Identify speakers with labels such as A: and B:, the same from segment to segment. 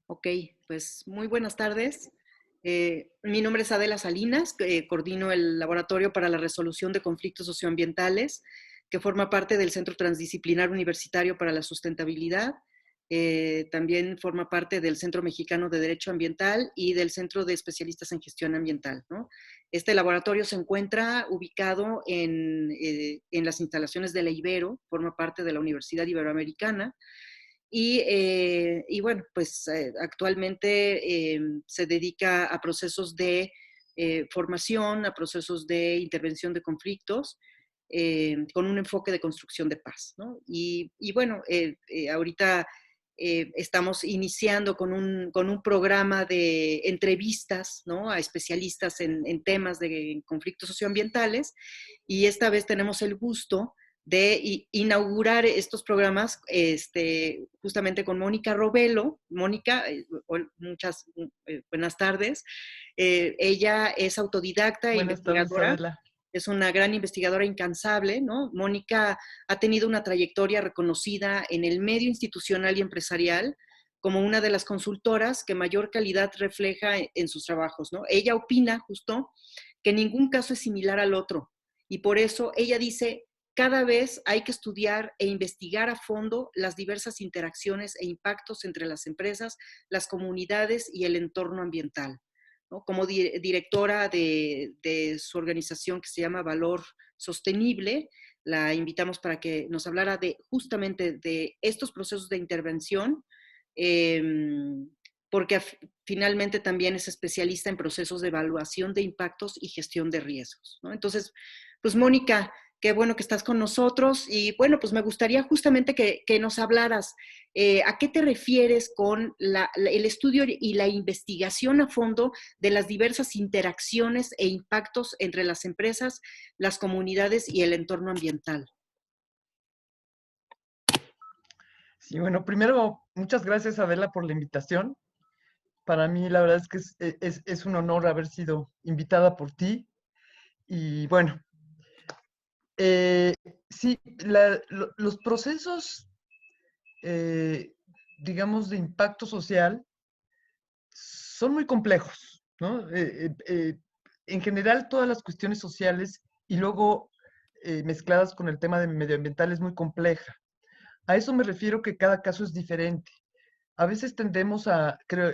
A: Ok, pues muy buenas tardes. Mi nombre es Adela Salinas, coordino el Laboratorio para la Resolución de Conflictos Socioambientales, que forma parte del Centro Transdisciplinar Universitario para la Sustentabilidad. También forma parte del Centro Mexicano de Derecho Ambiental y del Centro de Especialistas en Gestión Ambiental, ¿no? Este laboratorio se encuentra ubicado en las instalaciones de la Ibero, forma parte de la Universidad Iberoamericana. Y bueno, pues actualmente se dedica a procesos de formación, a procesos de intervención de conflictos, con un enfoque de construcción de paz, ¿no? Y bueno, ahorita estamos iniciando con un programa de entrevistas, ¿no?, a especialistas en temas de conflictos socioambientales, y esta vez tenemos el gusto de inaugurar estos programas justamente con Mónica Robelo. Mónica, muchas buenas tardes. Ella es autodidacta e
B: Buenas tardes,
A: investigadora,
B: Adela.
A: es una gran investigadora incansable, ¿no? Mónica ha tenido una trayectoria reconocida en el medio institucional y empresarial como una de las consultoras que mayor calidad refleja en sus trabajos, ¿no? Ella opina justo que ningún caso es similar al otro, y por eso ella dice: cada vez hay que estudiar e investigar a fondo las diversas interacciones e impactos entre las empresas, las comunidades y el entorno ambiental, ¿no? Como directora de su organización, que se llama Valor Sostenible, la invitamos para que nos hablara de justamente de estos procesos de intervención, eh, porque finalmente también es especialista en procesos de evaluación de impactos y gestión de riesgos, ¿no? Entonces, pues Mónica, qué bueno que estás con nosotros, y bueno, pues me gustaría justamente que nos hablaras a qué te refieres con el estudio y la investigación a fondo de las diversas interacciones e impactos entre las empresas, las comunidades y el entorno ambiental.
B: Sí, bueno, primero, muchas gracias, Adela, por la invitación. Para mí, la verdad es que es un honor haber sido invitada por ti. Y bueno, eh, sí, los procesos, eh, digamos, de impacto social son muy complejos, ¿no? En general, todas las cuestiones sociales y luego mezcladas con el tema de medioambiental es muy compleja. A eso me refiero, que cada caso es diferente. A veces tendemos creo,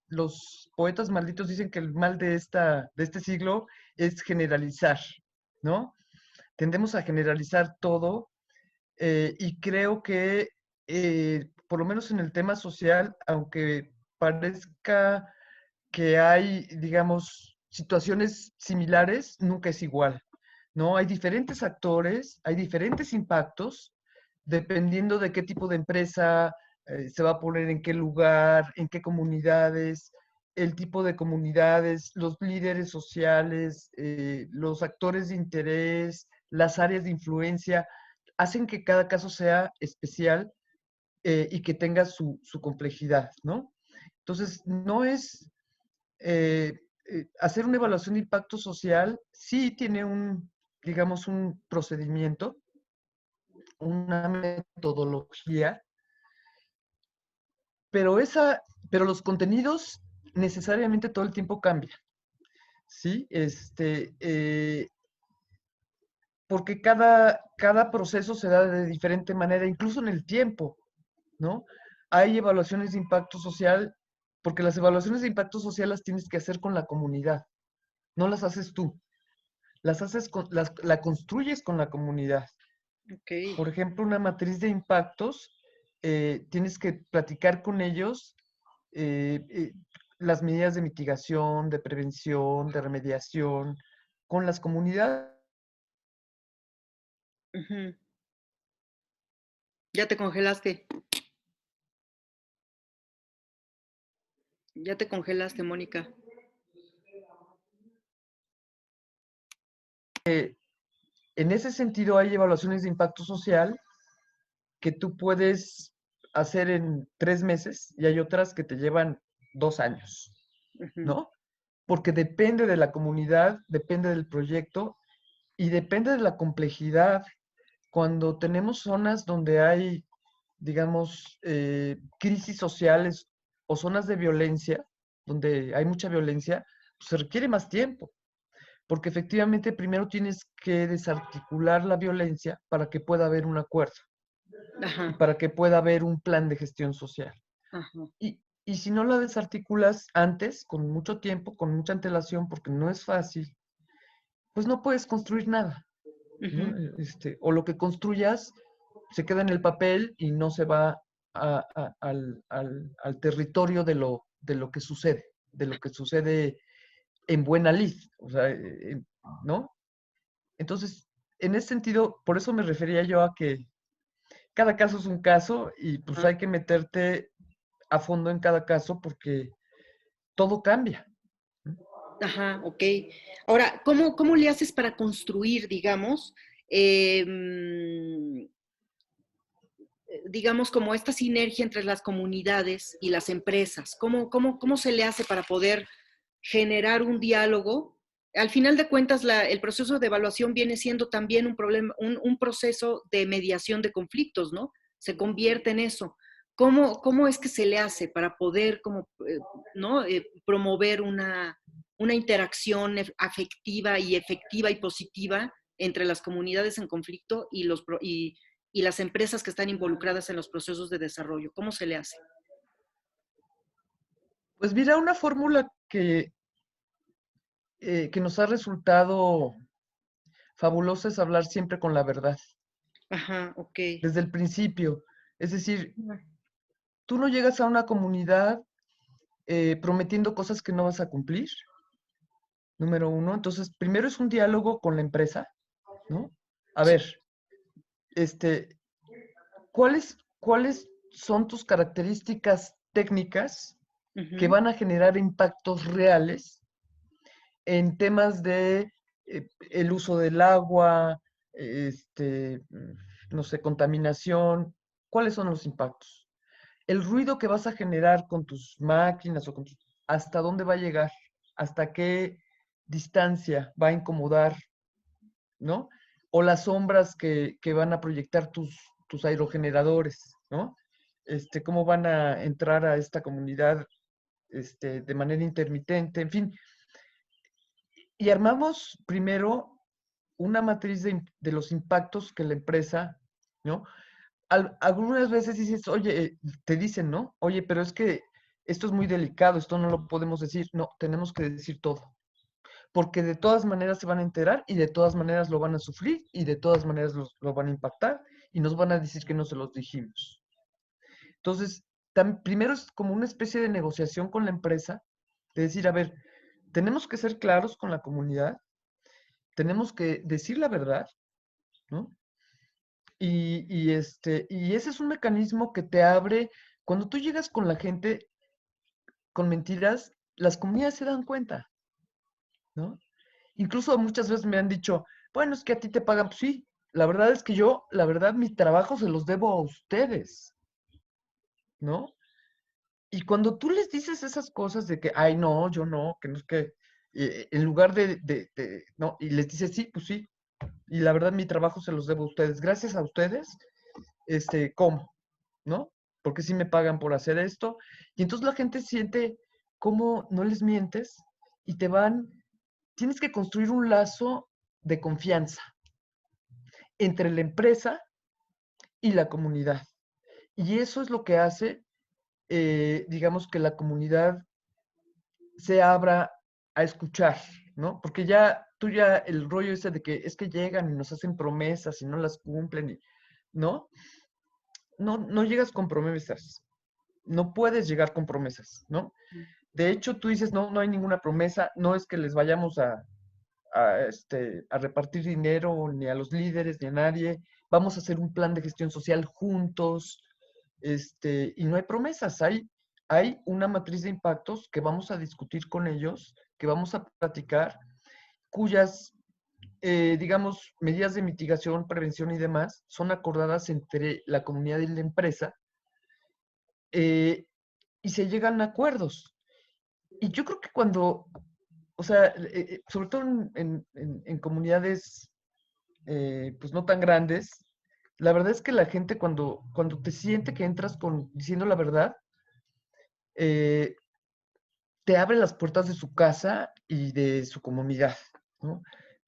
B: los poetas malditos dicen que el mal de este siglo es generalizar, ¿no? Tendemos a generalizar todo, y creo que, por lo menos en el tema social, aunque parezca que hay, digamos, situaciones similares, nunca es igual, ¿no? Hay diferentes actores, hay diferentes impactos, dependiendo de qué tipo de empresa se va a poner, en qué lugar, en qué comunidades, el tipo de comunidades, los líderes sociales, los actores de interés, las áreas de influencia, hacen que cada caso sea especial, y que tenga su complejidad, ¿no? Entonces, no es hacer una evaluación de impacto social. Sí tiene digamos, un procedimiento, una metodología, pero pero los contenidos necesariamente todo el tiempo cambian, ¿sí? Porque cada proceso se da de diferente manera, incluso en el tiempo, ¿no? Hay evaluaciones de impacto social, porque las evaluaciones de impacto social las tienes que hacer con la comunidad, no las haces tú. La construyes con la comunidad.
A: Ok.
B: Por ejemplo, una matriz de impactos, tienes que platicar con ellos eh, eh, las medidas de mitigación, de prevención, de remediación, con las comunidades.
A: Ujú. Ya te congelaste, ya te congelaste, Mónica.
B: En ese sentido, hay evaluaciones de impacto social que tú puedes hacer en 3 meses, y hay otras que te llevan 2 años,
A: Ujú.
B: ¿no? Porque depende de la comunidad, depende del proyecto y depende de la complejidad. Cuando tenemos zonas donde hay, digamos, crisis sociales o zonas de violencia, donde hay mucha violencia, pues se requiere más tiempo, porque efectivamente primero tienes que desarticular la violencia para que pueda haber un acuerdo y
A: Ajá,
B: para que pueda haber un plan de gestión social.
A: ajá,
B: Y si no la desarticulas antes, con mucho tiempo, con mucha antelación, porque no es fácil, pues no puedes construir nada, ¿no?
A: ujú,
B: O lo que construyas se queda en el papel y no se va al territorio de lo que sucede, de lo que sucede en buena lid, o sea, ¿no? Entonces, en ese sentido, por eso me refería yo a que cada caso es un caso y pues
A: ajá,
B: hay que meterte a fondo en cada caso porque todo cambia. ¿No?
A: ajá, ok. Ahora, ¿cómo le haces para construir, mm, digamos, como esta sinergia entre las comunidades y las empresas? ¿Cómo se le hace para poder generar un diálogo? Al final de cuentas, el proceso de evaluación viene siendo también un problema, un proceso de mediación de conflictos, ¿no? Se convierte en eso. ¿Cómo es que se le hace para poder como, ¿no? Promover una interacción afectiva y efectiva y positiva entre las comunidades en conflicto y las empresas que están involucradas en los procesos de desarrollo? ¿Cómo se le hace?
B: Pues mira, una fórmula que nos ha resultado fabulosa es hablar siempre con la verdad,
A: Ajá, ok.
B: desde el principio. Es decir, tú no llegas a una comunidad prometiendo cosas que no vas a cumplir, número uno. Entonces, primero es un diálogo con la empresa, ¿no? A
A: Sí.
B: ver, este, ¿cuáles son tus características técnicas que
A: Ujú,
B: van a generar impactos reales en temas de el uso del agua, no sé, contaminación? ¿Cuáles son los impactos? El ruido que vas a generar con tus máquinas o ¿hasta dónde va a llegar? ¿Hasta qué distancia va a incomodar, ¿no? O las sombras que van a proyectar tus aerogeneradores, ¿no? Cómo van a entrar a esta comunidad, de manera intermitente, en fin. Y armamos primero una matriz de los impactos que la empresa, ¿no? Algunas veces dices, oye, te dicen, ¿no? Oye, pero es que esto es muy delicado, esto no lo podemos decir. No, tenemos que decir todo, porque de todas maneras se van a enterar y de todas maneras lo van a sufrir y de todas maneras lo van a impactar y nos van a decir que no se los dijimos. Entonces, primero es como una especie de negociación con la empresa, de decir, a ver, tenemos que ser claros con la comunidad, tenemos que decir la verdad, ¿no? Y ese es un mecanismo que te abre, cuando tú llegas con la gente con mentiras, las comunidades se dan cuenta, ¿no? Incluso muchas veces me han dicho, bueno, es que a ti te pagan. Pues sí, la verdad es que yo, la verdad, mi trabajo se los debo a ustedes, ¿no? Y cuando tú les dices esas cosas de que, ay, no, yo no, que no es que, en lugar no, y les dices, sí, pues sí, y la verdad mi trabajo se los debo a ustedes. Gracias a ustedes, ¿cómo? ¿No? Porque sí me pagan por hacer esto. Y entonces la gente siente cómo no les mientes y tienes que construir un lazo de confianza entre la empresa y la comunidad. Y eso es lo que hace, digamos, que la comunidad se abra a escuchar, ¿no? Porque tú ya el rollo ese de que es que llegan y nos hacen promesas y no las cumplen, ¿no? No llegas con promesas, no puedes llegar con promesas, ¿no? De hecho, tú dices, no hay ninguna promesa, no es que les vayamos a repartir dinero ni a los líderes ni a nadie, vamos a hacer un plan de gestión social juntos, y no hay promesas, hay una matriz de impactos que vamos a discutir con ellos, que vamos a platicar, cuyas, digamos, medidas de mitigación, prevención y demás son acordadas entre la comunidad y la empresa, eh, y se llegan a acuerdos. Y yo creo que o sea, sobre todo en comunidades pues no tan grandes, la verdad es que la gente cuando te siente que entras diciendo la verdad, eh, te abre las puertas de su casa y de su comunidad, ¿no?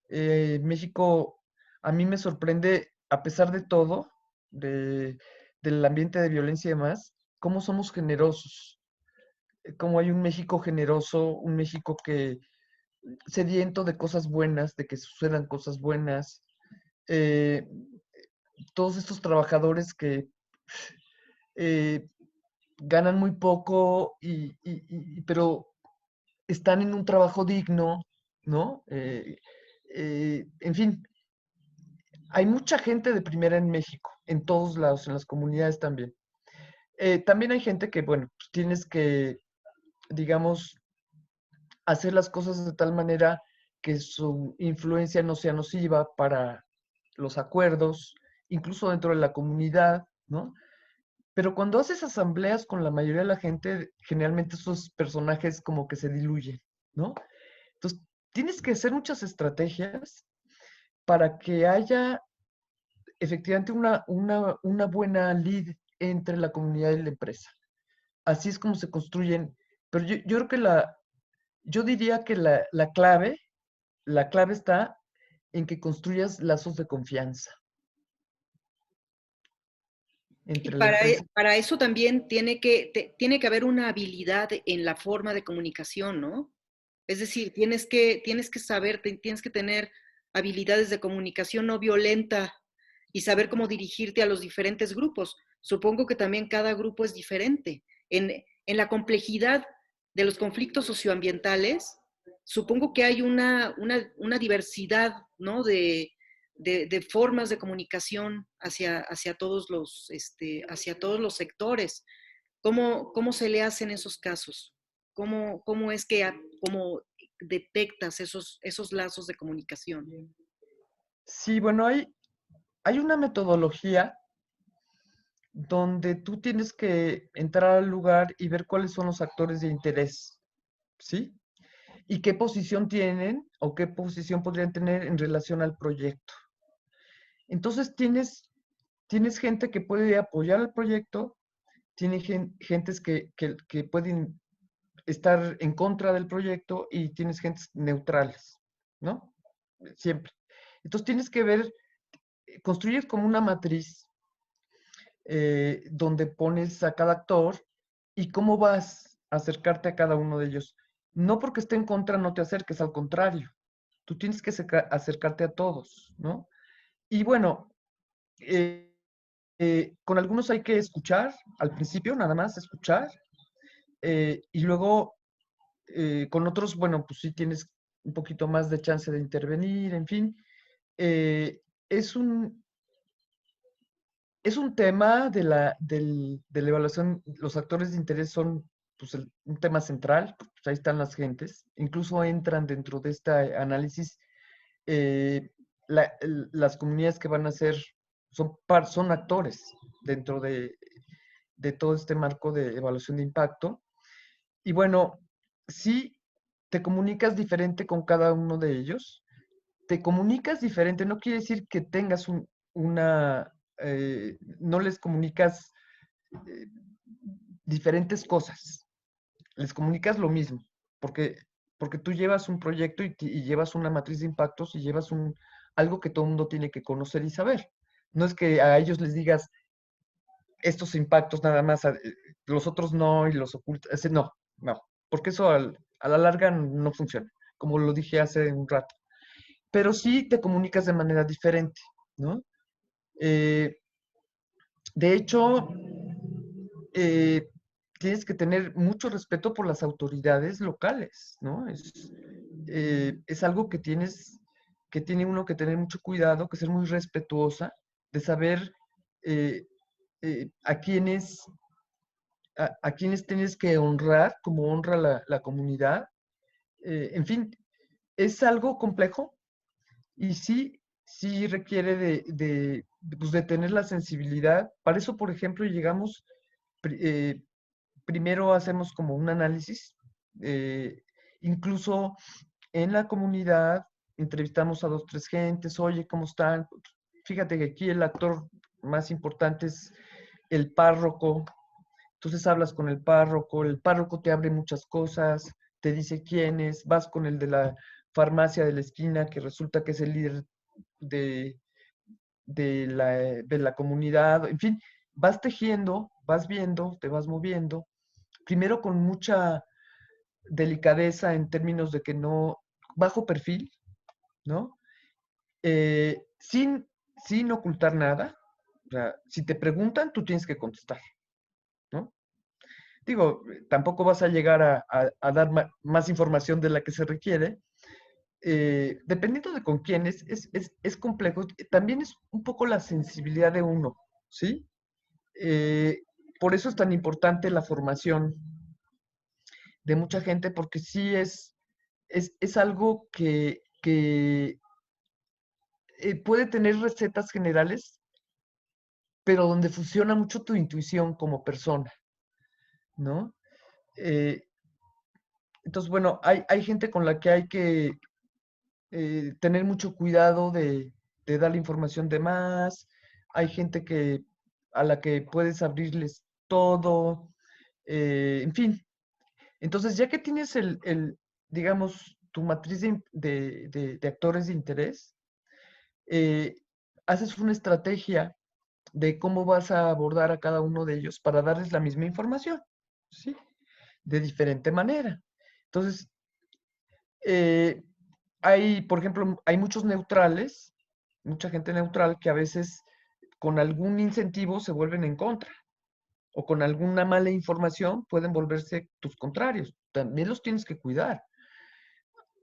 B: México a mí me sorprende, a pesar de todo, del ambiente de violencia y demás, cómo somos generosos, cómo hay un México generoso, un México que sediento de cosas buenas, de que sucedan cosas buenas. eh, Todos estos trabajadores que eh, ganan muy poco, pero están en un trabajo digno, ¿no? En fin, hay mucha gente de primera en México, en todos lados, en las comunidades también. También hay gente que, bueno, pues tienes que, digamos, hacer las cosas de tal manera que su influencia no sea nociva para los acuerdos, incluso dentro de la comunidad, ¿no? Pero cuando haces asambleas con la mayoría de la gente, generalmente esos personajes como que se diluyen, ¿no? Entonces, tienes que hacer muchas estrategias para que haya efectivamente una buena lead entre la comunidad y la empresa. Así es como se construyen, pero yo creo que yo diría que la clave está en que construyas lazos de confianza
A: Y
B: entre la empresa.
A: para eso también tiene que haber una habilidad en la forma de comunicación, ¿no? Es decir, tienes que saber, tienes que tener habilidades de comunicación no violenta y saber cómo dirigirte a los diferentes grupos. Supongo que también cada grupo es diferente. En la complejidad de los conflictos socioambientales, supongo que hay una diversidad, ¿no? De formas de comunicación hacia todos los sectores. ¿Cómo se le hacen esos casos? ¿Cómo es que cómo detectas esos lazos de comunicación?
B: Sí, bueno, hay una metodología donde tú tienes que entrar al lugar y ver cuáles son los actores de interés, ¿sí? Y qué posición tienen o qué posición podrían tener en relación al proyecto. Entonces tienes gente que puede apoyar el proyecto, tiene gentes que pueden estar en contra del proyecto y tienes gentes neutrales, ¿no? Siempre. Entonces tienes que ver, construyes como una matriz donde pones a cada actor y cómo vas a acercarte a cada uno de ellos. No porque esté en contra no te acerques, al contrario, tú tienes que acercarte a todos, ¿no? Y bueno, eh, con algunos hay que escuchar al principio, nada más escuchar, y luego con otros, bueno, pues sí tienes un poquito más de chance de intervenir, en fin. Eh, es un, es un tema de la evaluación, los actores de interés son pues, un tema central, pues ahí están las gentes, incluso entran dentro de este análisis eh, las comunidades que van a ser, son actores dentro de todo este marco de evaluación de impacto. Y bueno, sí te comunicas diferente con cada uno de ellos, te comunicas diferente, no quiere decir que tengas no les comunicas eh, diferentes cosas, les comunicas lo mismo, porque, porque tú llevas un proyecto y llevas una matriz de impactos y llevas algo que todo el mundo tiene que conocer y saber. No es que a ellos les digas estos impactos nada más, los otros no y los ocultas, no, no, porque eso a la larga no funciona, como lo dije hace un rato. Pero sí te comunicas de manera diferente, ¿no? Eh, de hecho, eh, tienes que tener mucho respeto por las autoridades locales, ¿no? Es algo que tiene uno que tener mucho cuidado, que ser muy respetuosa, de saber eh, a quienes tienes que honrar, como honra la comunidad. En fin, es algo complejo, y sí requiere pues, de tener la sensibilidad. Para eso, por ejemplo, primero hacemos como un análisis, eh, incluso en la comunidad entrevistamos a dos, tres gentes, oye, ¿cómo están? Fíjate que aquí el actor más importante es el párroco. Entonces hablas con el párroco te abre muchas cosas, te dice quién es, vas con el de la farmacia de la esquina, que resulta que es el líder de, de la comunidad, en fin, vas tejiendo, vas viendo, te vas moviendo, primero con mucha delicadeza en términos de que no, bajo perfil, ¿no? Sin, sin ocultar nada. O sea, si te preguntan, tú tienes que contestar, ¿no? Digo, tampoco vas a llegar a dar más información de la que se requiere. Dependiendo de con quién es complejo. También es un poco la sensibilidad de uno, ¿sí? Eh, por eso es tan importante la formación de mucha gente, porque sí es algo que puede tener recetas generales, pero donde funciona mucho tu intuición como persona, ¿no? Eh, entonces, bueno, hay gente con la que hay que tener mucho cuidado de dar la información de más, hay gente a la que puedes abrirles todo, en fin. Entonces, ya que tienes digamos, tu matriz de actores de interés, eh, haces una estrategia de cómo vas a abordar a cada uno de ellos para darles la misma información, ¿sí? De diferente manera. Entonces, eh, por ejemplo, hay muchos neutrales, mucha gente neutral que a veces con algún incentivo se vuelven en contra o con alguna mala información pueden volverse tus contrarios. También los tienes que cuidar.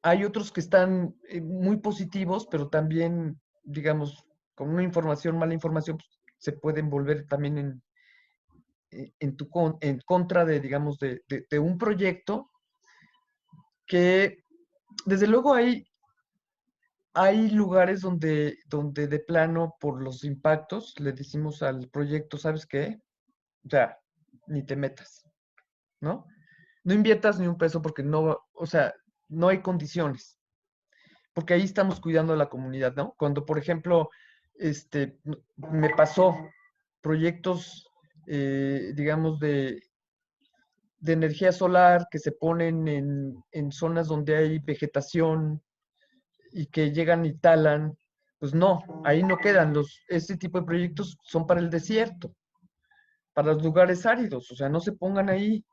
B: Hay otros que están muy positivos, pero también, digamos, con una información, mala información, pues, se pueden volver también en contra de, digamos, de un proyecto que, desde luego, hay lugares donde de plano, por los impactos, le decimos al proyecto, ¿sabes qué? Ya, ni te metas, ¿no? No inviertas ni un peso porque no, o sea, no hay condiciones, porque ahí estamos cuidando a la comunidad, ¿no? Cuando, por ejemplo, me pasó proyectos, digamos, de energía solar que se ponen en zonas donde hay vegetación y que llegan y talan, pues no, ahí no quedan. Este tipo de proyectos son para el desierto, para los lugares áridos, o sea, no se pongan ahí,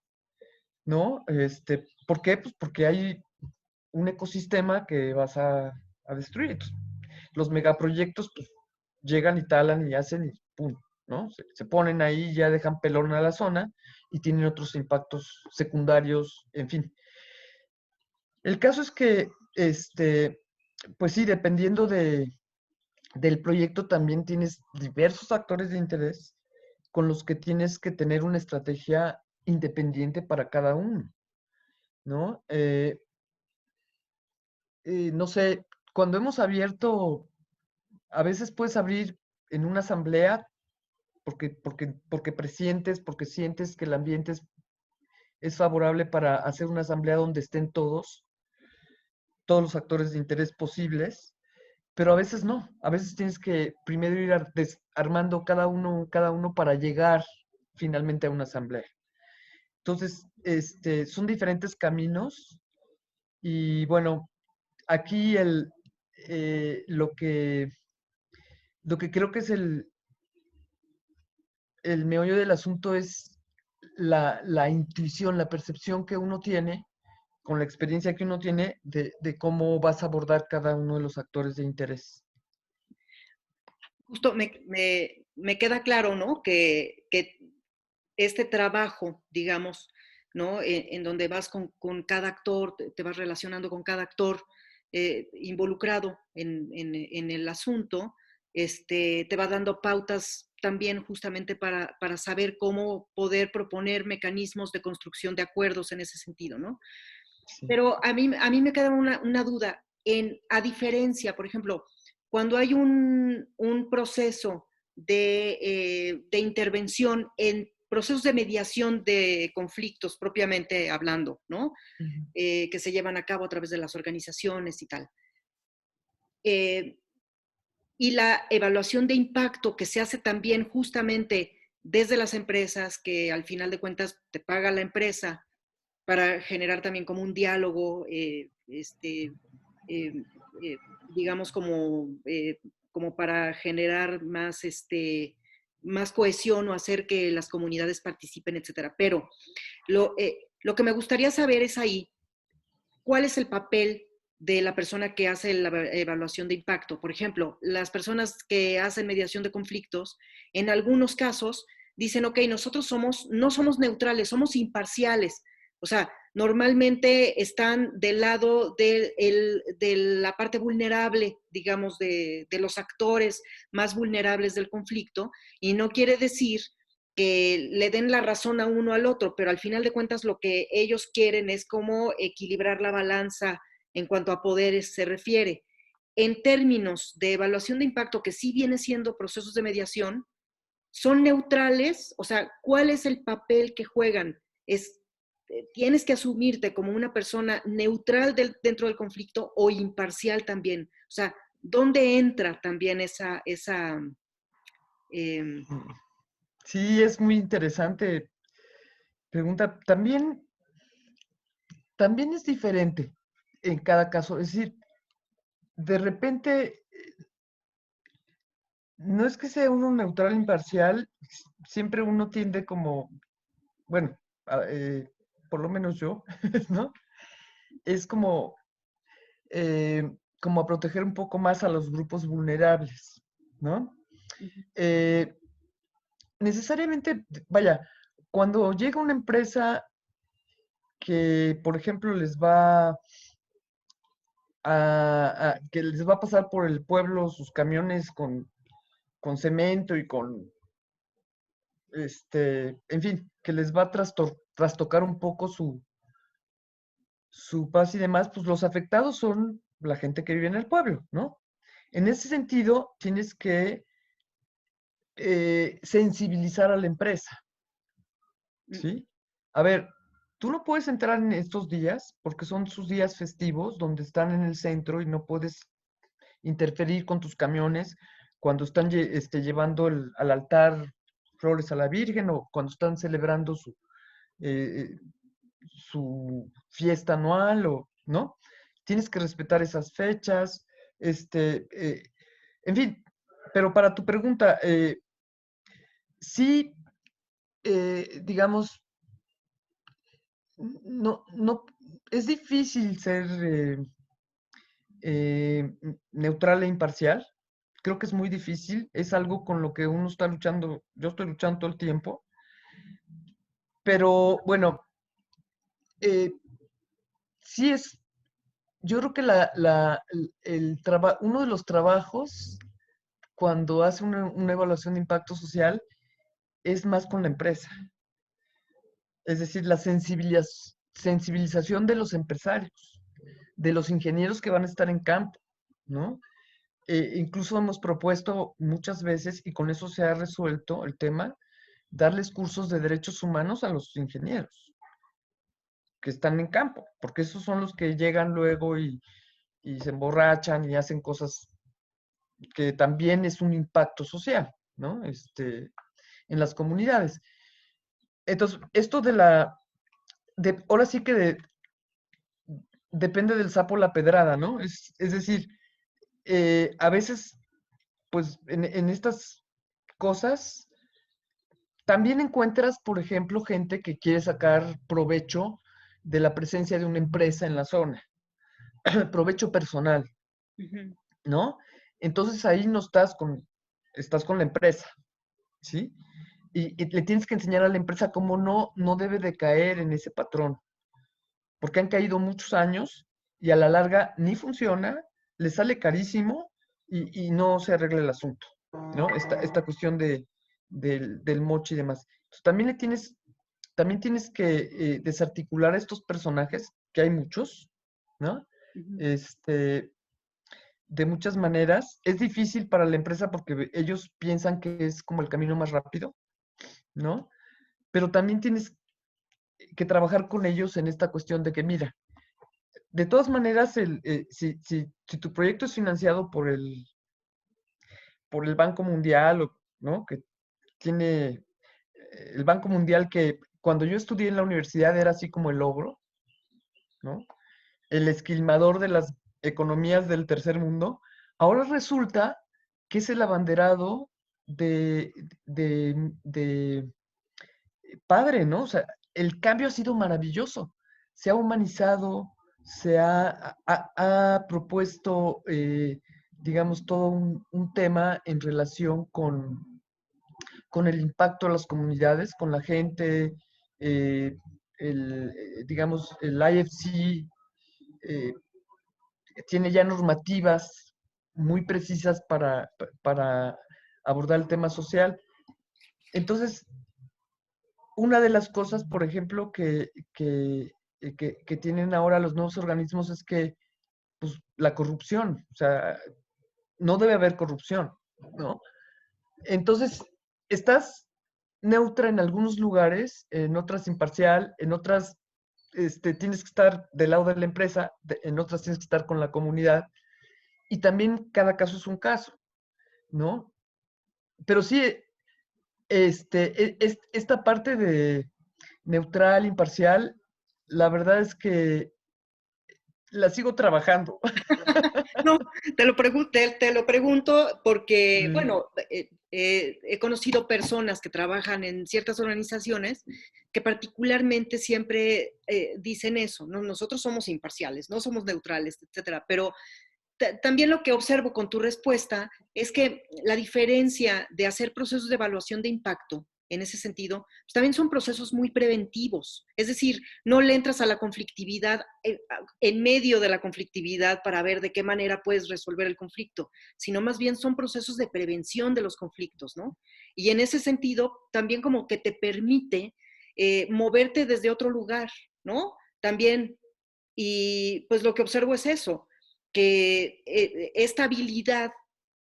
B: ¿no? ¿Por qué? Pues porque hay un ecosistema que vas a destruir. Entonces, los megaproyectos, pues, llegan y talan y hacen y pum, ¿no? Se ponen ahí, ya dejan pelón a la zona y tienen otros impactos secundarios, en fin. El caso es que, pues sí, dependiendo del proyecto también tienes diversos actores de interés con los que tienes que tener una estrategia independiente para cada uno, ¿no? No sé, cuando hemos abierto, a veces puedes abrir en una asamblea porque presientes, porque sientes que el ambiente es favorable para hacer una asamblea donde estén todos los actores de interés posibles, pero a veces no, a veces tienes que primero ir armando cada uno para llegar finalmente a una asamblea. Entonces, son diferentes caminos y bueno, aquí lo que creo que es el meollo del asunto es la intuición, la percepción que uno tiene con la experiencia que uno tiene de cómo vas a abordar cada uno de los actores de interés.
A: Justo me queda claro, ¿no? Que este trabajo, digamos, ¿no? En donde vas con cada actor, te vas relacionando con cada actor involucrado en el asunto, te va dando pautas también justamente para saber cómo poder proponer mecanismos de construcción de acuerdos en ese sentido, ¿no?
B: Sí.
A: Pero a mí me queda una duda. A diferencia, por ejemplo, cuando hay un proceso de intervención en procesos de mediación de conflictos propiamente hablando, ¿no?
B: Ujú.
A: Que se llevan a cabo a través de las organizaciones y tal. Eh, y la evaluación de impacto que se hace también justamente desde las empresas, que al final de cuentas te paga la empresa, para generar también como un diálogo, eh, digamos, como para generar más, más cohesión o hacer que las comunidades participen, etcétera. Pero lo que me gustaría saber es ahí, ¿cuál es el papel de la persona que hace la evaluación de impacto? Por ejemplo, las personas que hacen mediación de conflictos, en algunos casos dicen, ok, nosotros no somos neutrales, somos imparciales. O sea, normalmente están del lado de la parte vulnerable, digamos, de los actores más vulnerables del conflicto, y no quiere decir que le den la razón a uno al otro, pero al final de cuentas lo que ellos quieren es cómo equilibrar la balanza en cuanto a poderes se refiere. En términos de evaluación de impacto, que sí viene siendo procesos de mediación, ¿son neutrales? O sea, ¿cuál es el papel que juegan? ¿Tienes que asumirte como una persona neutral dentro del conflicto o imparcial también? O sea, ¿dónde entra también esa eh,
B: Sí, es muy interesante pregunta. También es diferente en cada caso. Es decir, de repente, no es que sea uno neutral imparcial, siempre uno tiende como, bueno, por lo menos yo, ¿no? Es eh, como a proteger un poco más a los grupos vulnerables, ¿no? Eh, necesariamente, vaya, cuando llega una empresa que, por ejemplo, que les va a pasar por el pueblo sus camiones con cemento y con, en fin, que les va a trastocar un poco su paz y demás, pues los afectados son la gente que vive en el pueblo, ¿no? En ese sentido, tienes que sensibilizar a la empresa, ¿sí? A ver, tú no puedes entrar en estos días porque son sus días festivos donde están en el centro y no puedes interferir con tus camiones cuando están llevando al altar flores a la Virgen o cuando están celebrando eh, su fiesta anual, o, ¿no? Tienes que respetar esas fechas, en fin, pero para tu pregunta, sí, digamos, no, es difícil ser neutral e imparcial. Creo que es muy difícil, es algo con lo que uno está luchando, yo estoy luchando todo el tiempo, pero bueno, eh, sí es, yo creo que uno de los trabajos cuando hace una evaluación de impacto social es más con la empresa, es decir, la sensibilización de los empresarios, de los ingenieros que van a estar en campo, ¿no? Incluso hemos propuesto muchas veces, y con eso se ha resuelto el tema, darles cursos de derechos humanos a los ingenieros que están en campo, porque esos son los que llegan luego y se emborrachan y hacen cosas que también es un impacto social, ¿no? En las comunidades. Entonces, esto ahora sí que depende del sapo la pedrada, ¿no? Es decir, a veces, pues, en estas cosas, también encuentras, por ejemplo, gente que quiere sacar provecho de la presencia de una empresa en la zona, provecho personal,
A: uh-huh.
B: ¿no? Entonces ahí no estás con la empresa, ¿sí? Y le tienes que enseñar a la empresa cómo no debe de caer en ese patrón, porque han caído muchos años y a la larga ni funciona, le sale carísimo y no se arregla el asunto, ¿no? Esta cuestión del mochi y demás. Entonces, también tienes que desarticular a estos personajes, que hay muchos, ¿no?
A: Uh-huh.
B: De muchas maneras. Es difícil para la empresa porque ellos piensan que es como el camino más rápido, ¿no? Pero también tienes que trabajar con ellos en esta cuestión de que, mira, de todas maneras, si tu proyecto es financiado por el Banco Mundial, ¿no? Que tiene el Banco Mundial, que cuando yo estudié en la universidad era así como el ogro, ¿no? El esquilmador de las economías del tercer mundo, ahora resulta que es el abanderado de, de padre, ¿no? O sea, el cambio ha sido maravilloso. Se ha humanizado, ha propuesto, digamos, todo un tema en relación con el impacto a las comunidades, con la gente, eh, digamos, el IFC eh, tiene ya normativas muy precisas para abordar el tema social. Entonces, una de las cosas, por ejemplo, que tienen ahora los nuevos organismos es que pues, la corrupción, o sea, no debe haber corrupción, ¿no? Entonces, estás neutra en algunos lugares, en otras imparcial, en otras tienes que estar del lado de la empresa, en otras tienes que estar con la comunidad, y también cada caso es un caso, ¿no? Pero sí, esta parte de neutral, imparcial, la verdad es que la sigo trabajando.
A: No, te lo pregunto porque,
B: Sí,
A: bueno, he conocido personas que trabajan en ciertas organizaciones que particularmente siempre dicen eso, ¿no? Nosotros somos imparciales, no somos neutrales, etcétera, pero también lo que observo con tu respuesta es que la diferencia de hacer procesos de evaluación de impacto en ese sentido, pues también son procesos muy preventivos. Es decir, no le entras a la conflictividad en medio de la conflictividad para ver de qué manera puedes resolver el conflicto, sino más bien son procesos de prevención de los conflictos, ¿no? Y en ese sentido, también como que te permite moverte desde otro lugar, ¿no? También, y pues lo que observo es eso, que esta habilidad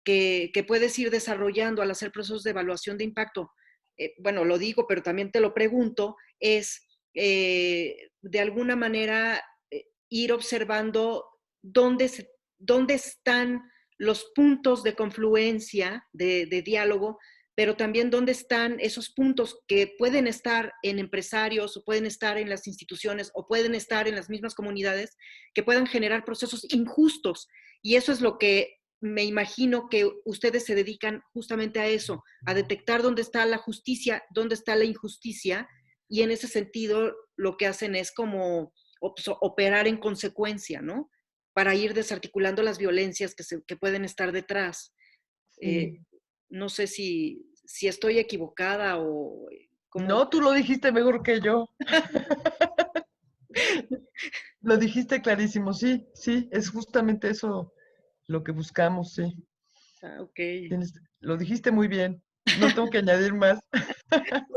A: que puedes ir desarrollando al hacer procesos de evaluación de impacto, bueno, lo digo, pero también te lo pregunto, es de alguna manera ir observando dónde están los puntos de confluencia, de diálogo, pero también dónde están esos puntos que pueden estar en empresarios o pueden estar en las instituciones o pueden estar en las mismas comunidades que puedan generar procesos injustos. Y eso es lo que me imagino que ustedes se dedican justamente a eso, a detectar dónde está la justicia, dónde está la injusticia, y en ese sentido lo que hacen es como operar en consecuencia, ¿no? Para ir desarticulando las violencias que pueden estar detrás. Eh,
B: sí.
A: no sé si estoy equivocada o cómo.
B: No, tú lo dijiste mejor que yo. Lo dijiste clarísimo, sí, sí, es justamente eso lo que buscamos, sí.
A: Ah, ok.
B: Lo dijiste muy bien. No tengo que añadir más.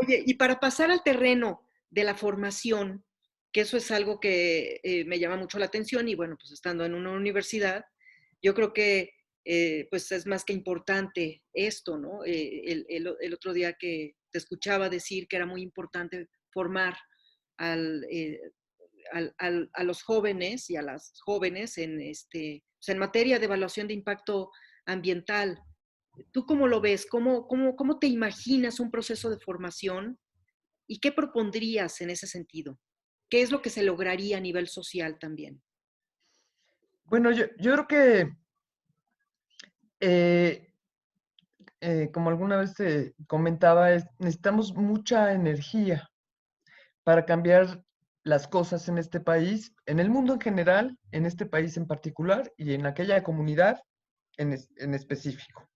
A: Oye, y para pasar al terreno de la formación, que eso es algo que me llama mucho la atención y bueno, pues estando en una universidad, yo creo que pues es más que importante esto, ¿no? El otro día que te escuchaba decir que era muy importante formar al, a los jóvenes y a las jóvenes en, pues en materia de evaluación de impacto ambiental. ¿Tú cómo lo ves? ¿Cómo te imaginas un proceso de formación y qué propondrías en ese sentido? ¿Qué es lo que se lograría a nivel social también?
B: Bueno, yo creo que, eh, como alguna vez te comentaba, necesitamos mucha energía para cambiar las cosas en este país, en el mundo en general, en este país en particular y en aquella comunidad en específico.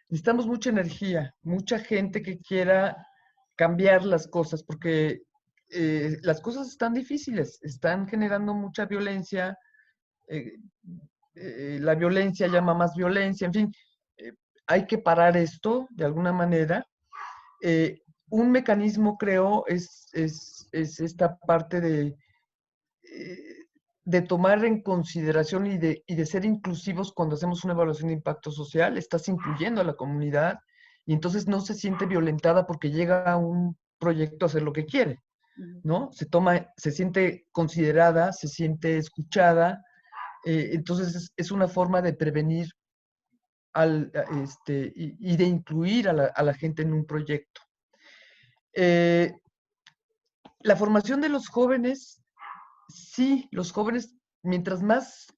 B: Necesitamos mucha energía, mucha gente que quiera cambiar las cosas, porque las cosas están difíciles, están generando mucha violencia, eh, la violencia llama más violencia, en fin, eh, hay que parar esto de alguna manera. Eh, un mecanismo, creo, es esta parte eh, de tomar en consideración y de ser inclusivos cuando hacemos una evaluación de impacto social. Estás incluyendo a la comunidad y entonces no se siente violentada porque llega a un proyecto a hacer lo que quiere,
A: Ujú.
B: ¿no? Se siente considerada, se siente escuchada, entonces es una forma de prevenir y de incluir a la gente en un proyecto. Eh, la formación de los jóvenes, sí, los jóvenes, mientras más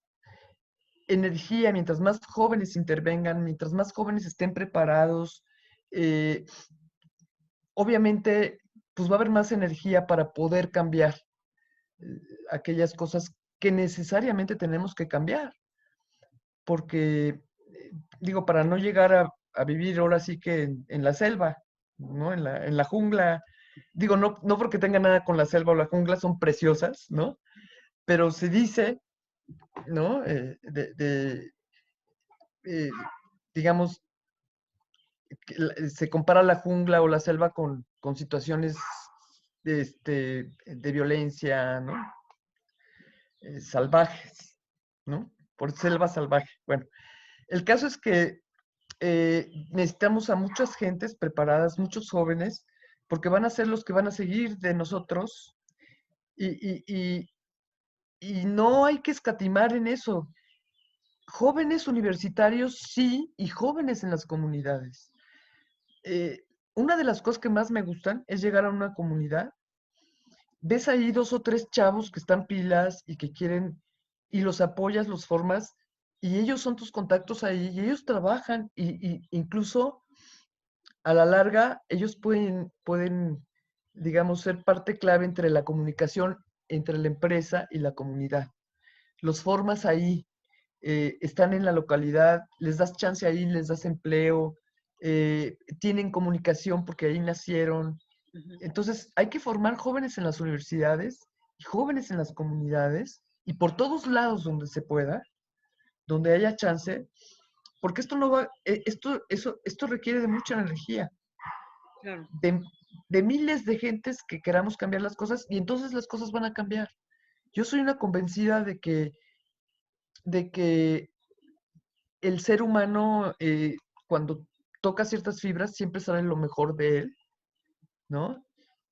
B: energía, mientras más jóvenes intervengan, mientras más jóvenes estén preparados, eh, obviamente, pues va a haber más energía para poder cambiar eh, aquellas cosas que necesariamente tenemos que cambiar, porque, digo, para no llegar a vivir ahora sí que en la selva, ¿no? En la jungla. Digo, no, no porque tenga nada con la selva o la jungla, son preciosas, ¿no? Pero se dice, ¿no? Eh, digamos, que se compara la jungla o la selva con situaciones de violencia, ¿no? Salvajes, ¿no? Por selva salvaje. Bueno, el caso es que necesitamos a muchas gentes preparadas, muchos jóvenes, porque van a ser los que van a seguir de nosotros y, y, y, y no hay que escatimar en eso. Jóvenes universitarios, sí, y jóvenes en las comunidades. Eh, una de las cosas que más me gustan es llegar a una comunidad, ves ahí dos o tres chavos que están pilas y que quieren, y los apoyas, los formas, y ellos son tus contactos ahí, y ellos trabajan, y incluso a la larga ellos pueden, digamos, ser parte clave entre la comunicación entre la empresa y la comunidad. Los formas ahí, están en la localidad, les das chance ahí, les das empleo, tienen comunicación porque ahí nacieron.
A: Ujú.
B: Entonces, hay que formar jóvenes en las universidades y jóvenes en las comunidades y por todos lados donde se pueda, donde haya chance, porque esto no va, esto requiere de mucha energía,
A: Claro.
B: de, de miles de gentes que queramos cambiar las cosas y entonces las cosas van a cambiar. Yo soy una convencida de que el ser humano, cuando toca ciertas fibras, siempre sale lo mejor de él, ¿no?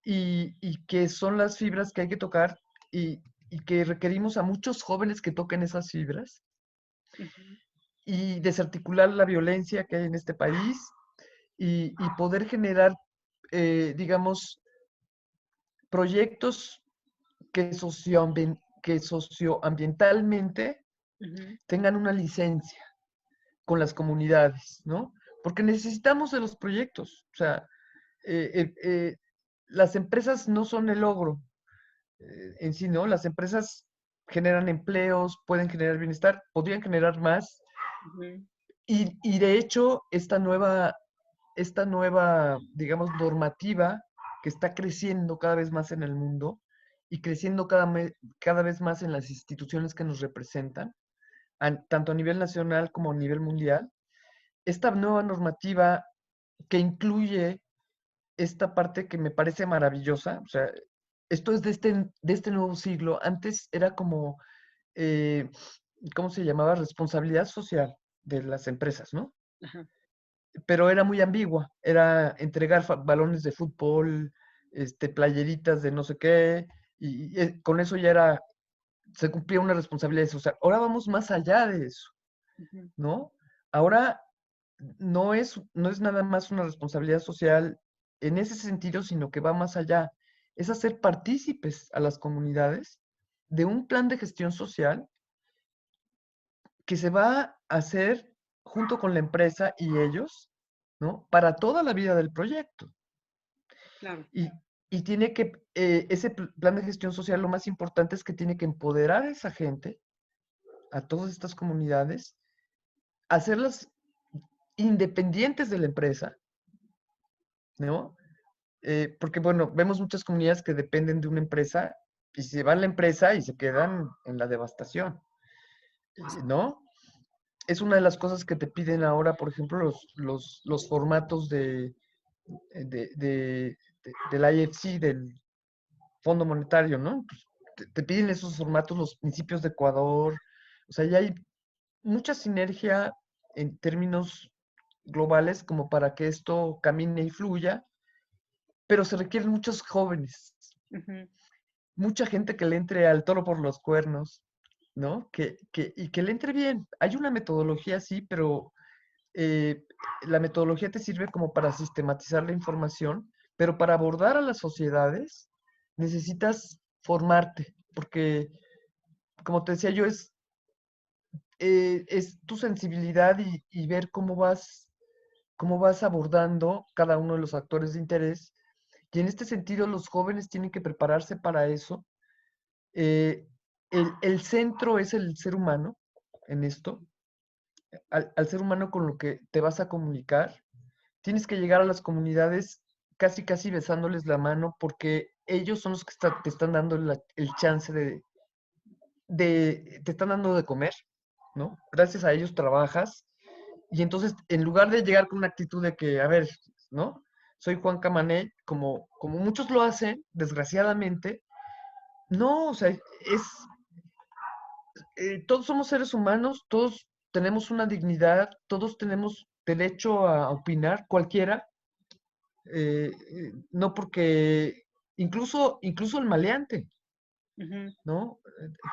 B: Y que son las fibras que hay que tocar y que requerimos a muchos jóvenes que toquen esas fibras
A: Ujú.
B: y desarticular la violencia que hay en este país y poder generar, digamos, proyectos que socioambientalmente
A: Ujú.
B: tengan una licencia con las comunidades, ¿no? Porque necesitamos de los proyectos. O sea, eh, eh, eh, las empresas no son el logro en sí, ¿no? Las empresas generan empleos, pueden generar bienestar, podrían generar más.
A: Ujú.
B: Y de hecho, esta nueva, digamos, normativa que está creciendo cada vez más en el mundo y creciendo cada vez más en las instituciones que nos representan, tanto a nivel nacional como a nivel mundial, esta nueva normativa que incluye esta parte que me parece maravillosa, o sea, esto es de este nuevo siglo. Antes era como, eh, ¿cómo se llamaba? Responsabilidad social de las empresas, ¿no?
A: Ajá.
B: Pero era muy ambigua, era entregar balones de fútbol, playeritas de no sé qué, y con eso ya se cumplía una responsabilidad social. Ahora vamos más allá de eso,
A: Ujú.
B: ¿no? Ahora no es nada más una responsabilidad social en ese sentido, sino que va más allá. Es hacer partícipes a las comunidades de un plan de gestión social que se va a hacer junto con la empresa y ellos, ¿no? Para toda la vida del proyecto.
A: Claro.
B: Y, y tiene que, ese plan de gestión social, lo más importante es que tiene que empoderar a esa gente, a todas estas comunidades, hacerlas independientes de la empresa, ¿no? Porque, bueno, vemos muchas comunidades que dependen de una empresa y se va la empresa y se quedan en la devastación, ¿no? Es una de las cosas que te piden ahora, por ejemplo, los formatos del IFC, del Fondo Monetario, ¿no? Pues, te piden esos formatos, los principios de Ecuador. O sea, ya hay mucha sinergia en términos globales como para que esto camine y fluya, pero se requieren muchos jóvenes,
A: Ujú.
B: mucha gente que le entre al toro por los cuernos, ¿no? Y que le entre bien. Hay una metodología, sí, pero la metodología te sirve como para sistematizar la información, pero para abordar a las sociedades necesitas formarte, porque, como te decía yo, es tu sensibilidad y ver cómo vas abordando cada uno de los actores de interés. Y en este sentido, los jóvenes tienen que prepararse para eso. Eh, el centro es el ser humano en esto, al ser humano con lo que te vas a comunicar. Tienes que llegar a las comunidades casi, casi besándoles la mano porque ellos son los que te están dando el chance te están dando de comer, ¿no? Gracias a ellos trabajas y entonces en lugar de llegar con una actitud de que, a ver, ¿no? Soy Juan Camané, como muchos lo hacen, desgraciadamente, no, o sea, todos somos seres humanos, todos tenemos una dignidad, todos tenemos derecho a opinar, cualquiera, no porque, incluso el maleante,
A: Ujú.
B: ¿no?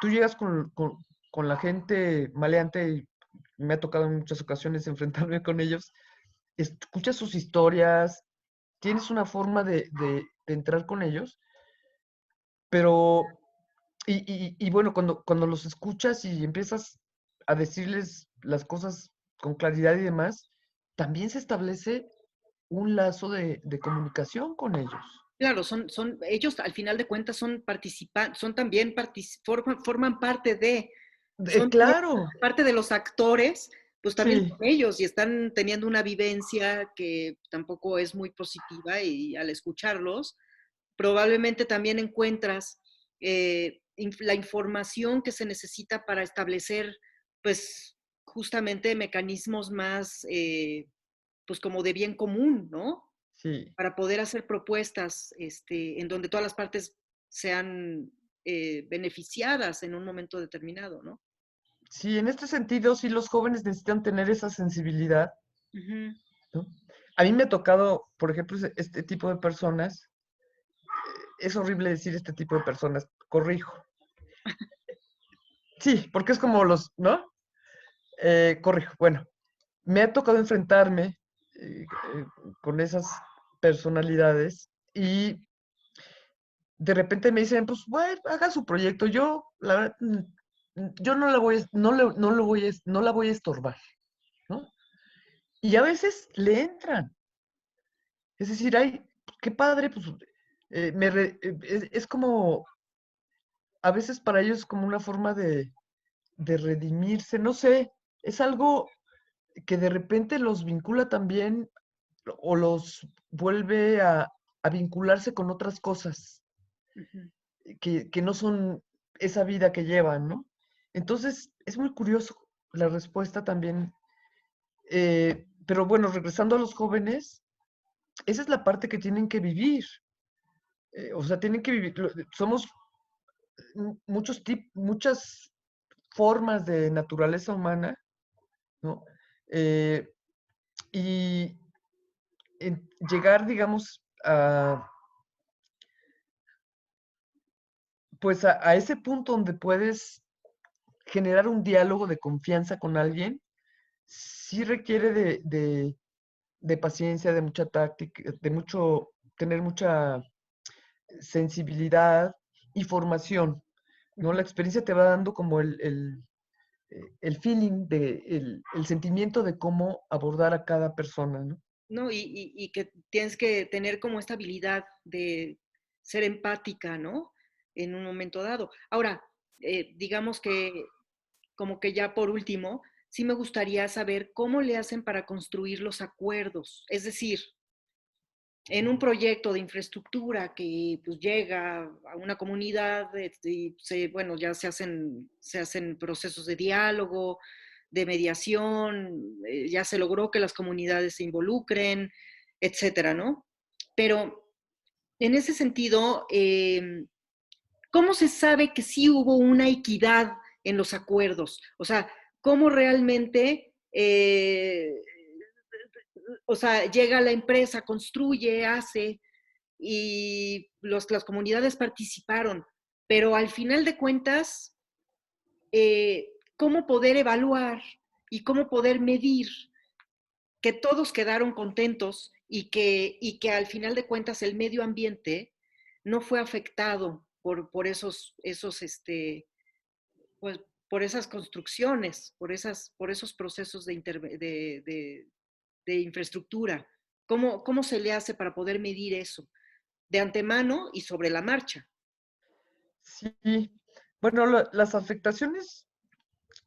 B: Tú llegas con la gente maleante y me ha tocado en muchas ocasiones enfrentarme con ellos, escuchas sus historias, tienes una forma de entrar con ellos, pero, y bueno, cuando los escuchas y empiezas a decirles las cosas con claridad y demás, también se establece un lazo de comunicación con ellos.
A: Claro, ellos al final de cuentas son participantes, son también forman parte son
B: Claro,
A: parte de los actores, pues también
B: sí,
A: son ellos y están teniendo una vivencia que tampoco es muy positiva y al escucharlos, probablemente también encuentras la información que se necesita para establecer, pues justamente mecanismos más, pues como de bien común, ¿no?
B: sí.
A: Para poder hacer propuestas en donde todas las partes sean beneficiadas en un momento determinado, ¿no?
B: Sí, en este sentido, sí, los jóvenes necesitan tener esa sensibilidad,
A: Ujú.
B: ¿no? A mí me ha tocado, por ejemplo, este tipo de personas, es horrible decir este tipo de personas, corrijo. Sí, porque es como ¿no? Corrijo. Bueno, me ha tocado enfrentarme con esas personalidades y de repente me dicen, pues, bueno, haga su proyecto. Yo, la verdad, yo no la voy, no lo voy, no la voy a estorbar, ¿no? Y a veces le entran. Es decir, ay, qué padre, pues, es como, a veces para ellos es como una forma de redimirse, no sé, es algo que de repente los vincula también o los vuelve a vincularse con otras cosas
A: Ujú.
B: que no son esa vida que llevan, ¿no? Entonces, es muy curioso la respuesta también. Pero bueno, regresando a los jóvenes, esa es la parte que tienen que vivir. O sea, tienen que vivir. Somos muchas formas de naturaleza humana, ¿no? Eh, y llegar, digamos, pues a ese punto donde puedes generar un diálogo de confianza con alguien, sí requiere de paciencia, de mucha táctica, tener mucha sensibilidad y formación, ¿no? La
A: Ujú.
B: experiencia te va dando como el feeling, el sentimiento de cómo abordar a cada persona, ¿no?
A: ¿No? Y que tienes que tener como esta habilidad de ser empática, ¿no? En un momento dado. Ahora, digamos que como que ya por último, sí me gustaría saber cómo le hacen para construir los acuerdos. Es decir, en un proyecto de infraestructura que pues, llega a una comunidad, bueno, ya se hacen procesos de diálogo, de mediación, ya se logró que las comunidades se involucren, etcétera, ¿no? Pero en ese sentido, ¿cómo se sabe que sí hubo una equidad en los acuerdos? O sea, ¿cómo realmente o sea, llega la empresa, construye, hace, y las comunidades participaron, pero al final de cuentas, ¿cómo poder evaluar y cómo poder medir que todos quedaron contentos y que al final de cuentas el medio ambiente no fue afectado por esos pues, por esas construcciones, por esos procesos de infraestructura. ¿Cómo se le hace para poder medir eso de antemano y sobre la marcha?
B: Sí, bueno, las afectaciones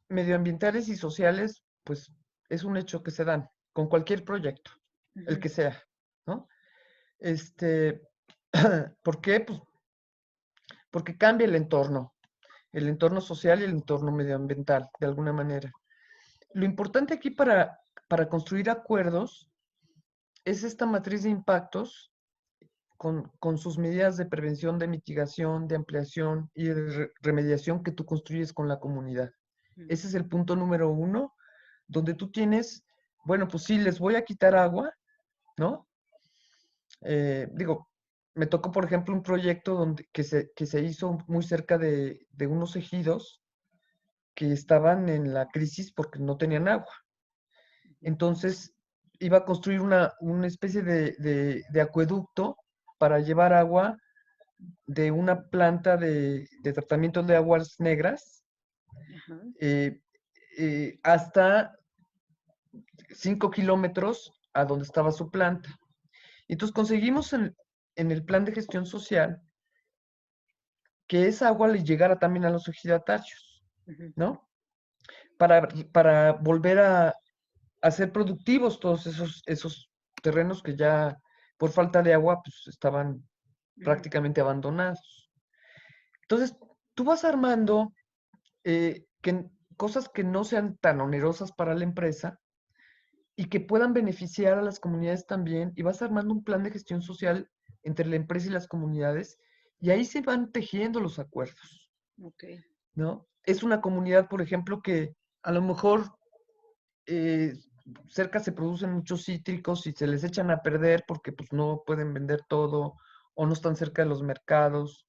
B: medioambientales y sociales, pues es un hecho que se dan con cualquier proyecto, el
A: Ujú,
B: que sea, ¿no? Este, ¿Por qué? Pues porque cambia el entorno social y el entorno medioambiental, de alguna manera. Lo importante aquí para construir acuerdos es esta matriz de impactos con sus medidas de prevención, de mitigación, de ampliación y de remediación que tú construyes con la comunidad.
A: ujú,
B: Ese es el punto número uno, donde tú tienes, bueno, pues sí, les voy a quitar agua, ¿no? Digo, me tocó, por ejemplo, un proyecto que se hizo muy cerca de unos ejidos que estaban en la crisis porque no tenían agua.
A: ujú.
B: Entonces, iba a construir una especie de acueducto para llevar agua de una planta de tratamiento de aguas negras
A: Ajá,
B: eh, hasta 5 kilómetros a donde estaba su planta. Entonces conseguimos en el plan de gestión social que esa agua le llegara también a los ejidatarios,
A: ujú,
B: ¿no? Para volver a ser productivos todos esos terrenos que ya por falta de agua pues estaban
A: ujú.
B: prácticamente abandonados. Entonces, tú vas armando cosas que no sean tan onerosas para la empresa y que puedan beneficiar a las comunidades también, y vas armando un plan de gestión social entre la empresa y las comunidades, y ahí se van tejiendo los acuerdos,
A: Ok.
B: ¿no? Es una comunidad, por ejemplo, que a lo mejor eh, cerca se producen muchos cítricos y se les echan a perder porque pues no pueden vender todo o no están cerca de los mercados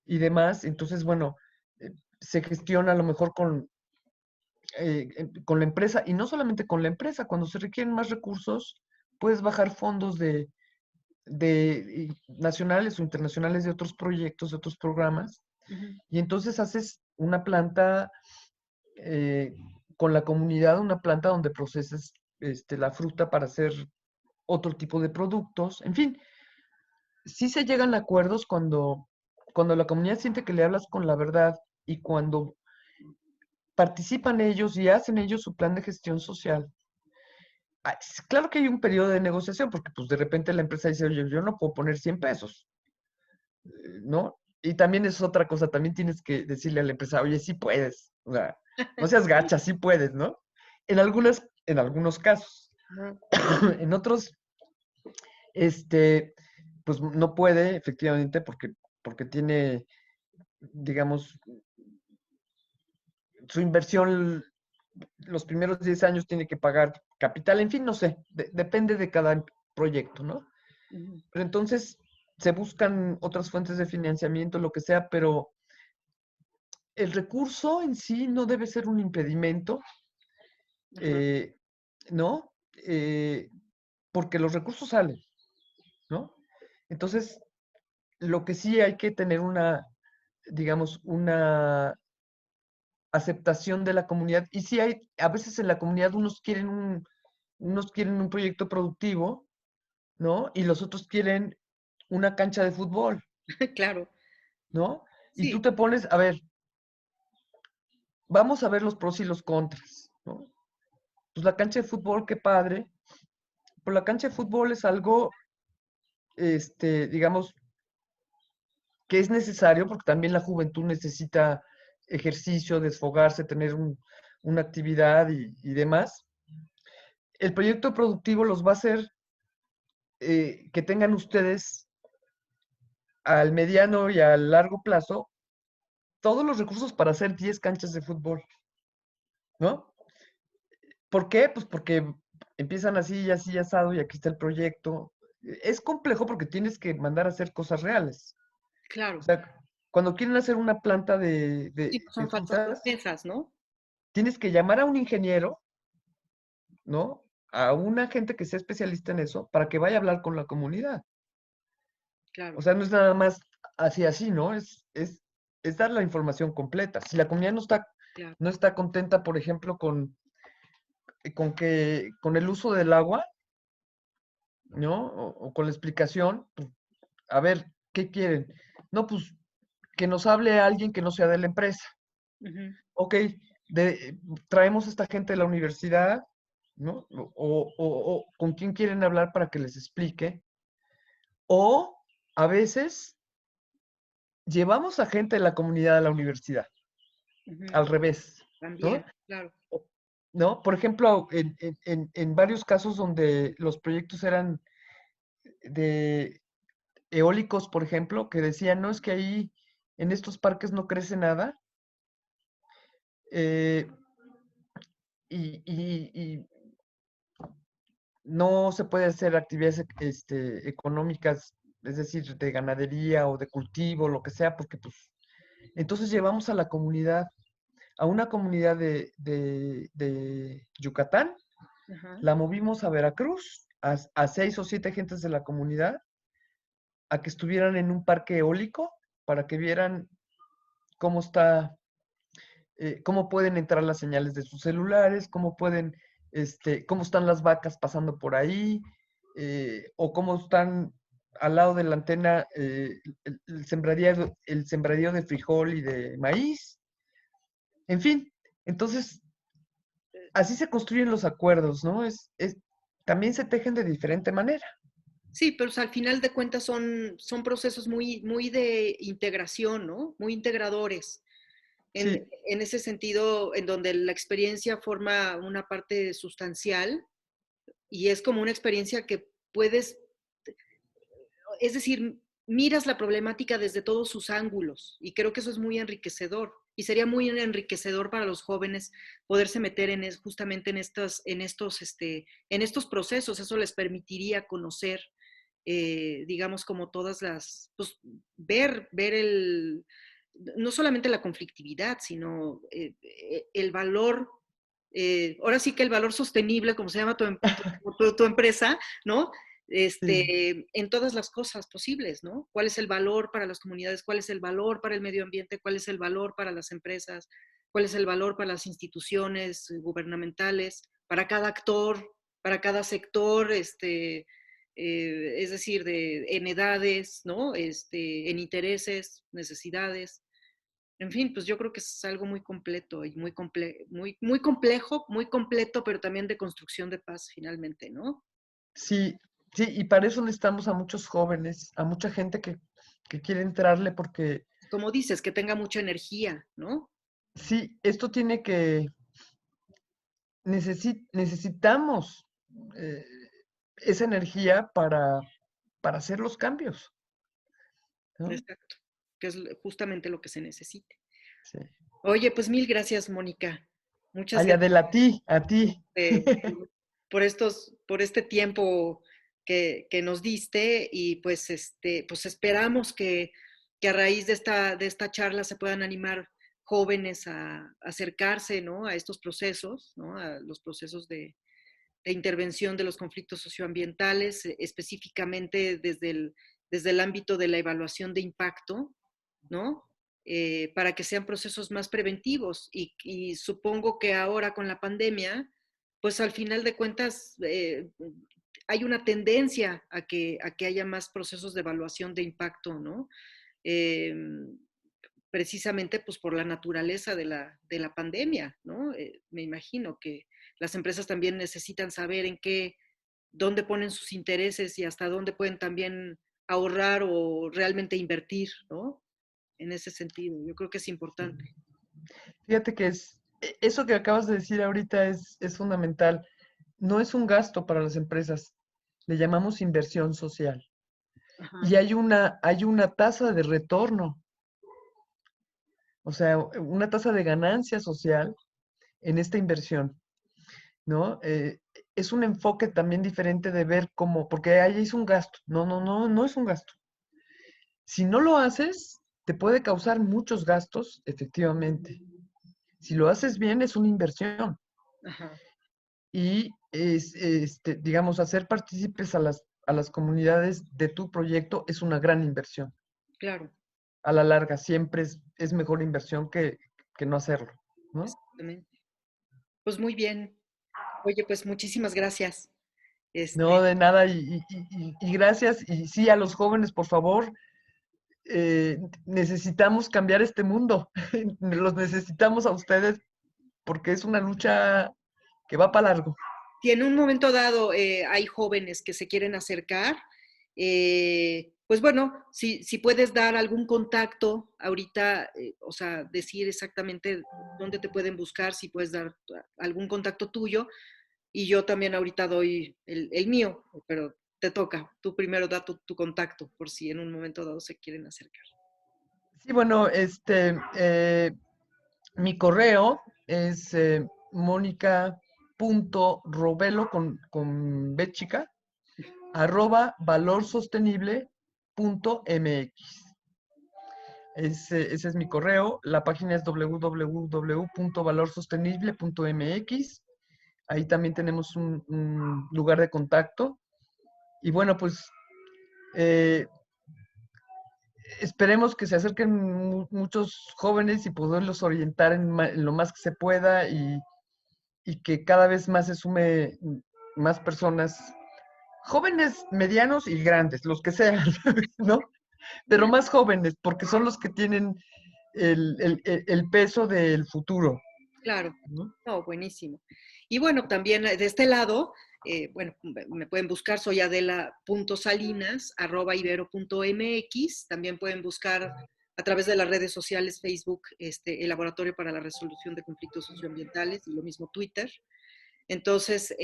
B: y demás. Entonces, bueno, eh, se gestiona a lo mejor con la empresa y no solamente con la empresa, cuando se requieren más recursos, puedes bajar fondos nacionales o internacionales de otros proyectos, de otros programas,
A: Ujú,
B: y entonces haces una planta eh, con la comunidad, una planta donde proceses la fruta para hacer otro tipo de productos. En fin, sí se llegan a acuerdos cuando la comunidad siente que le hablas con la verdad y cuando participan ellos y hacen ellos su plan de gestión social. Claro que hay un periodo de negociación, porque pues de repente la empresa dice, oye, yo no puedo poner 100 pesos, ¿no? Y también es otra cosa, también tienes que decirle a la empresa, oye, sí puedes, o sea, no seas gacha, sí puedes, ¿no? En algunos casos.
A: ajá.
B: En otros, este, pues no puede, efectivamente, porque tiene, digamos, su inversión, los primeros 10 años tiene que pagar capital, en fin, no sé, depende de cada proyecto, ¿no?
A: Ujú,
B: Pero entonces se buscan otras fuentes de financiamiento, lo que sea, pero el recurso en sí no debe ser un impedimento,
A: ajá.
B: eh, ¿no? Eh, Porque los recursos salen, ¿no? Entonces, lo que sí hay que tener digamos, una aceptación de la comunidad. Y sí hay, a veces en la comunidad unos quieren un proyecto productivo, ¿no? Y los otros quieren una cancha de fútbol,
A: Claro,
B: ¿no? Y tú
A: sí.
B: te pones, a ver, vamos a ver los pros y los contras, ¿no? Pues la cancha de fútbol, qué padre, pero la cancha de fútbol es algo, digamos, que es necesario porque también la juventud necesita ejercicio, desfogarse, tener una actividad y demás. El proyecto productivo los va a hacer que tengan ustedes al mediano y al largo plazo todos los recursos para hacer 10 canchas de fútbol, ¿no? ¿Por qué? Pues porque empiezan así y así asado y aquí está el proyecto. Es complejo porque tienes que mandar a hacer cosas reales. O
A: Claro.
B: sea, cuando quieren hacer una planta
A: Sí, no
B: de
A: son falsas
B: frutas,
A: promesas, ¿no?
B: tienes que llamar a un ingeniero, ¿no? a una gente que sea especialista en eso para que vaya a hablar con la comunidad. O
A: claro,
B: sea, no es nada más así, ¿no? Es dar la información completa. Si la comunidad
A: claro.
B: no está contenta, por ejemplo, con el uso del agua, ¿no? O con la explicación, pues, a ver, ¿qué quieren? No, pues que nos hable alguien que no sea de la empresa.
A: Ujú,
B: Ok, de, traemos a esta gente de la universidad, ¿no? O con quién quieren hablar para que les explique. O a veces llevamos a gente de la comunidad a la universidad,
A: ujú,
B: al revés, ¿no?
A: también, claro.
B: ¿No? Por ejemplo, en varios casos donde los proyectos eran de eólicos, por ejemplo, que decían, no, es que ahí en estos parques no crece nada, eh, y no se puede hacer actividades económicas, es decir, de ganadería o de cultivo, lo que sea, porque pues entonces llevamos a la comunidad, a una comunidad de Yucatán,
A: Ajá.
B: la movimos a Veracruz, a 6 o 7 gentes de la comunidad, a que estuvieran en un parque eólico para que vieran cómo está, cómo pueden entrar las señales de sus celulares, cómo están las vacas pasando por ahí, o cómo están al lado de la antena el sembradío de frijol y de maíz. En fin, entonces, así se construyen los acuerdos, ¿no? También se tejen de diferente manera.
A: Sí, pero o sea, al final de cuentas son procesos muy de integración, ¿no? Muy integradores.
B: Sí,
A: En ese sentido, en donde la experiencia forma una parte sustancial y es como una experiencia que puedes, es decir, miras la problemática desde todos sus ángulos y creo que eso es muy enriquecedor y sería muy enriquecedor para los jóvenes poderse meter justamente en estos procesos. Eso les permitiría conocer, digamos, como todas las, pues, ver no solamente la conflictividad, sino el valor, ahora sí que el valor sostenible, como se llama tu empresa, ¿no?
B: sí,
A: En todas las cosas posibles, ¿no? ¿Cuál es el valor para las comunidades? ¿Cuál es el valor para el medio ambiente? ¿Cuál es el valor para las empresas? ¿Cuál es el valor para las instituciones gubernamentales? Para cada actor, para cada sector, es decir, en edades, ¿no? En intereses, necesidades. En fin, pues yo creo que es algo muy completo y muy complejo, muy completo, pero también de construcción de paz finalmente, ¿no?
B: sí, sí, y para eso necesitamos a muchos jóvenes, a mucha gente que quiere entrarle porque
A: Como dices, que tenga mucha energía, ¿no?
B: sí, esto tiene que, necesitamos eh, esa energía para hacer los cambios, ¿no?
A: Exacto, que es justamente lo que se necesite.
B: Sí.
A: Oye, pues mil gracias, Mónica. Muchas
B: Ay,
A: gracias
B: Adela, a ti.
A: por por este tiempo que nos diste y pues, pues esperamos que a raíz de esta charla se puedan animar jóvenes a acercarse, ¿no? A estos procesos, ¿no? A los procesos de intervención de los conflictos socioambientales, específicamente desde el ámbito de la evaluación de impacto, ¿no? Para que sean procesos más preventivos. Y supongo que ahora con la pandemia, pues al final de cuentas hay una tendencia a que haya más procesos de evaluación de impacto, ¿no? Eh, precisamente pues por la naturaleza de la pandemia, ¿no? Me imagino que las empresas también necesitan saber dónde ponen sus intereses y hasta dónde pueden también ahorrar o realmente invertir, ¿no? En ese sentido, yo creo que es importante.
B: Fíjate que eso que acabas de decir ahorita es fundamental. No es un gasto para las empresas, le llamamos inversión social.
A: Ajá,
B: Y hay una tasa de retorno, o sea, una tasa de ganancia social en esta inversión, ¿no? Es un enfoque también diferente de ver cómo, porque ahí es un gasto. No, no, no, no es un gasto. Si no lo haces, te puede causar muchos gastos, efectivamente. Si lo haces bien, es una inversión.
A: ajá,
B: y digamos, hacer partícipes a las comunidades de tu proyecto es una gran inversión.
A: Claro,
B: A la larga, siempre es mejor inversión que no hacerlo, ¿no?
A: exactamente. Pues muy bien. Oye, pues muchísimas gracias.
B: No,
A: Este,
B: de nada, y gracias, y sí, a los jóvenes, por favor, necesitamos cambiar este mundo, los necesitamos a ustedes porque es una lucha que va para largo.
A: si en un momento dado hay jóvenes que se quieren acercar, pues bueno, si puedes dar algún contacto ahorita, o sea, decir exactamente dónde te pueden buscar, si puedes dar algún contacto tuyo, y yo también ahorita doy el mío, pero te toca, tú primero da tu contacto por si en un momento dado se quieren acercar.
B: Sí, bueno, mi correo es mónica.robelo con B chica, @valorsostenible.mx. Ese es mi correo. La página es www.valorsostenible.mx. Ahí también tenemos un lugar de contacto. Y bueno, pues eh, esperemos que se acerquen muchos jóvenes y poderlos orientar en lo más que se pueda y que cada vez más se sume más personas, jóvenes, medianos y grandes, los que sean, ¿no? Pero más jóvenes, porque son los que tienen el peso del futuro,
A: Claro,
B: ¿no?
A: no, buenísimo. Y bueno, también de este lado, bueno, me pueden buscar, soy adela.salinas@ibero.mx. También pueden buscar a través de las redes sociales, Facebook, el Laboratorio para la Resolución de Conflictos Socioambientales y lo mismo Twitter. Entonces,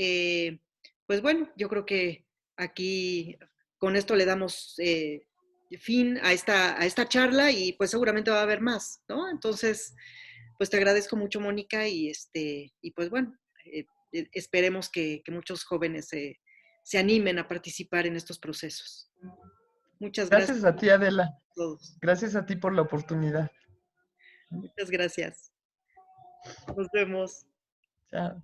A: pues bueno, yo creo que aquí con esto le damos fin a esta charla y pues seguramente va a haber más, ¿no? Entonces, pues te agradezco mucho, Mónica, y pues bueno, esperemos que muchos jóvenes se animen a participar en estos procesos. Muchas gracias
B: Gracias a ti, Adela.
A: a todos.
B: Gracias a ti por la oportunidad.
A: Muchas gracias. Nos vemos.
B: Chao.